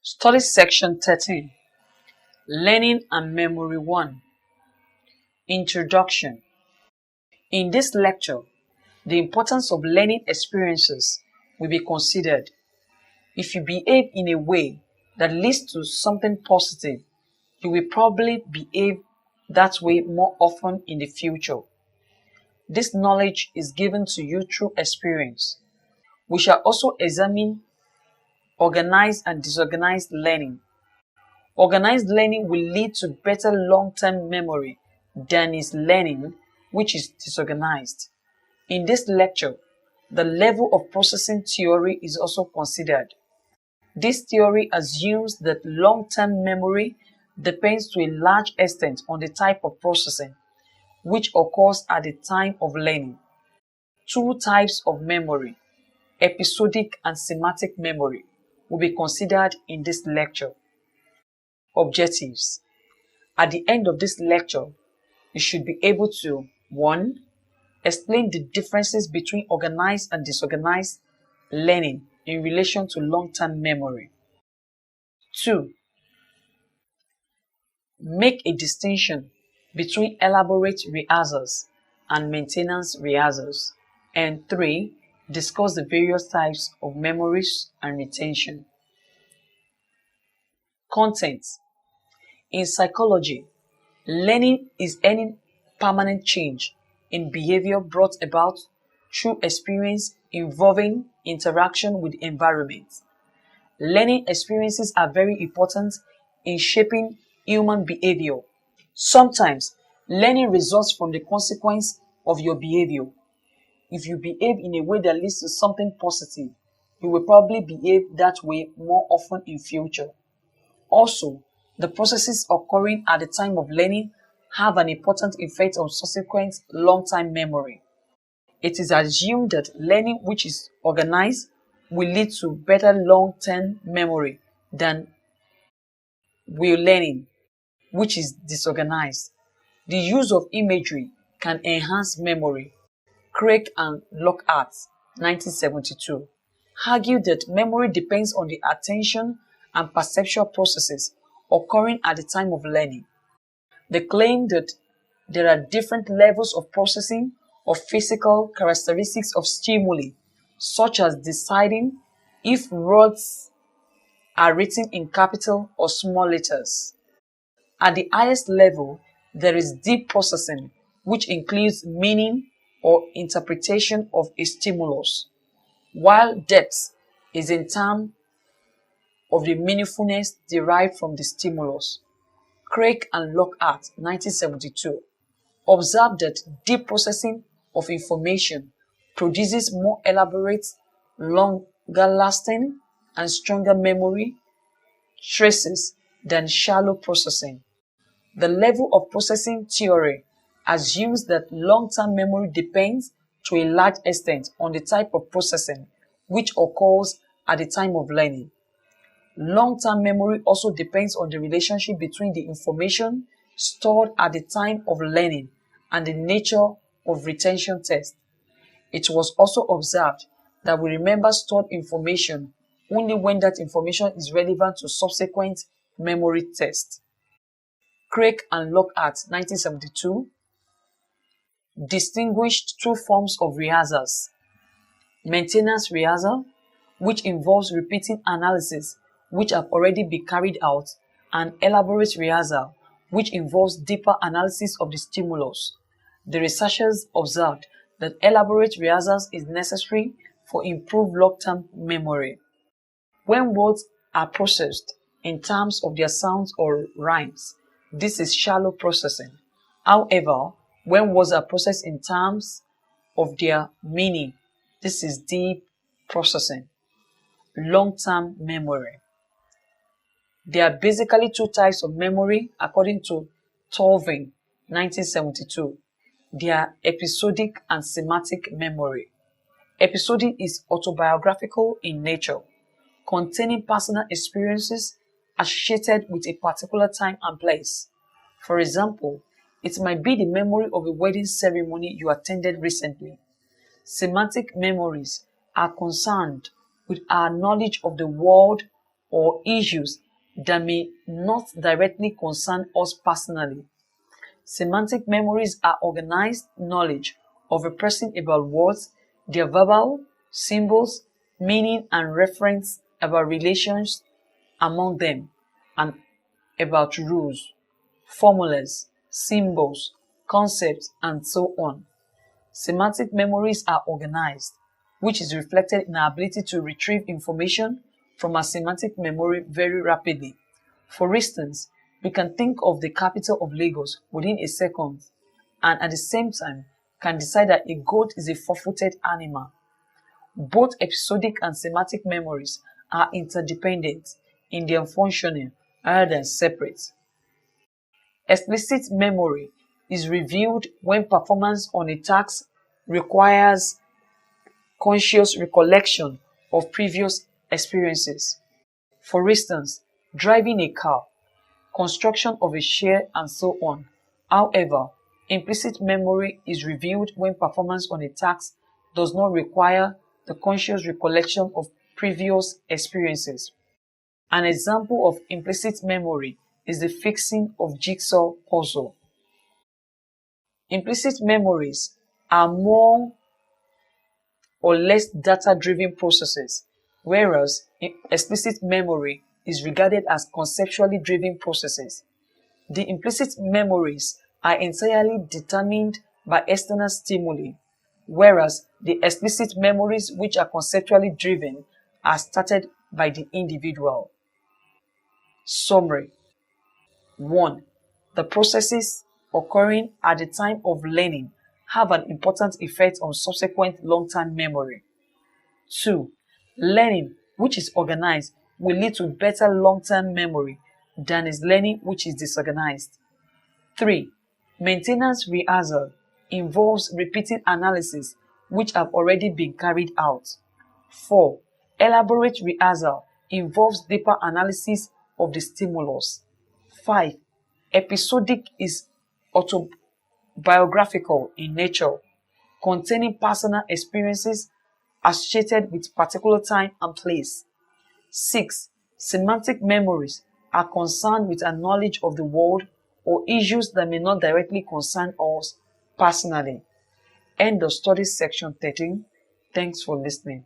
Study Section 13. Learning and Memory 1. Introduction. In this lecture, the importance of learning experiences will be considered. If you behave in a way that leads to something positive, you will probably behave that way more often in the future. This knowledge is given to you through experience. We shall also examine organized and disorganized learning. Organized learning will lead to better long-term memory than is learning which is disorganized. In this lecture, the level of processing theory is also considered. This theory assumes that long-term memory depends to a large extent on the type of processing which occurs at the time of learning. Two types of memory, episodic and semantic memory, will be considered in this lecture. Objectives. At the end of this lecture, you should be able to 1. Explain the differences between organized and disorganized learning in relation to long-term memory. 2. Make a distinction between elaborate rehearsals and maintenance rehearsals. And 3. Discuss the various types of memories and retention. Content. In psychology, learning is any permanent change in behavior brought about through experience involving interaction with the environment. Learning experiences are very important in shaping human behavior. Sometimes, learning results from the consequence of your behavior. If you behave in a way that leads to something positive, you will probably behave that way more often in future. Also, the processes occurring at the time of learning have an important effect on subsequent long-time memory. It is assumed that learning which is organized will lead to better long-term memory than will learning which is disorganized. The use of imagery can enhance memory. Craig and Lockhart, 1972, argued that memory depends on the attention and perceptual processes occurring at the time of learning. They claim that there are different levels of processing of physical characteristics of stimuli, such as deciding if words are written in capital or small letters. At the highest level, there is deep processing, which includes meaning or interpretation of a stimulus, while depth is in terms of the meaningfulness derived from the stimulus. Craig and Lockhart, 1972, observed that deep processing of information produces more elaborate, longer-lasting, and stronger memory traces than shallow processing. The level of processing theory assumes that long-term memory depends to a large extent on the type of processing which occurs at the time of learning. Long-term memory also depends on the relationship between the information stored at the time of learning and the nature of retention test. It was also observed that we remember stored information only when that information is relevant to subsequent memory tests. Craig and Lockhart, 1972, distinguished two forms of rehearsals. Maintenance rehearsal, which involves repeating analysis which have already been carried out, and elaborate rehearsal, which involves deeper analysis of the stimulus. The researchers observed that elaborate rehearsals is necessary for improved long-term memory. When words are processed in terms of their sounds or rhymes, this is shallow processing. However, when words are processed in terms of their meaning, this is deep processing. Long-term memory. There are basically two types of memory according to Tolvin, 1972. They are episodic and semantic memory. Episodic is autobiographical in nature, containing personal experiences associated with a particular time and place. For example, it might be the memory of a wedding ceremony you attended recently. Semantic memories are concerned with our knowledge of the world or issues that may not directly concern us personally. Semantic memories are organized knowledge of a person about words, their verbal, symbols, meaning and reference about relations among them, and about rules, formulas, symbols, concepts, and so on. Semantic memories are organized, which is reflected in our ability to retrieve information from our semantic memory very rapidly. For instance, we can think of the capital of Lagos within a second, and at the same time can decide that a goat is a four-footed animal. Both episodic and semantic memories are interdependent in their functioning rather than separate. Explicit memory is revealed when performance on a task requires conscious recollection of previous experiences. For instance, driving a car, construction of a chair, and so on. However, implicit memory is revealed when performance on a task does not require the conscious recollection of previous experiences. An example of implicit memory is the fixing of jigsaw puzzle. Implicit memories are more or less data-driven processes, whereas explicit memory is regarded as conceptually driven processes. The implicit memories are entirely determined by external stimuli, whereas the explicit memories, which are conceptually driven, are started by the individual. Summary. 1. The processes occurring at the time of learning have an important effect on subsequent long-term memory. 2. Learning, which is organized, will lead to better long-term memory than is learning which is disorganized. 3. Maintenance rehearsal involves repeating analysis which have already been carried out. 4. Elaborate rehearsal involves deeper analysis of the stimulus. 5. Episodic is autobiographical in nature, containing personal experiences associated with particular time and place. 6. Semantic memories are concerned with a knowledge of the world or issues that may not directly concern us personally. End of study section 13. Thanks for listening.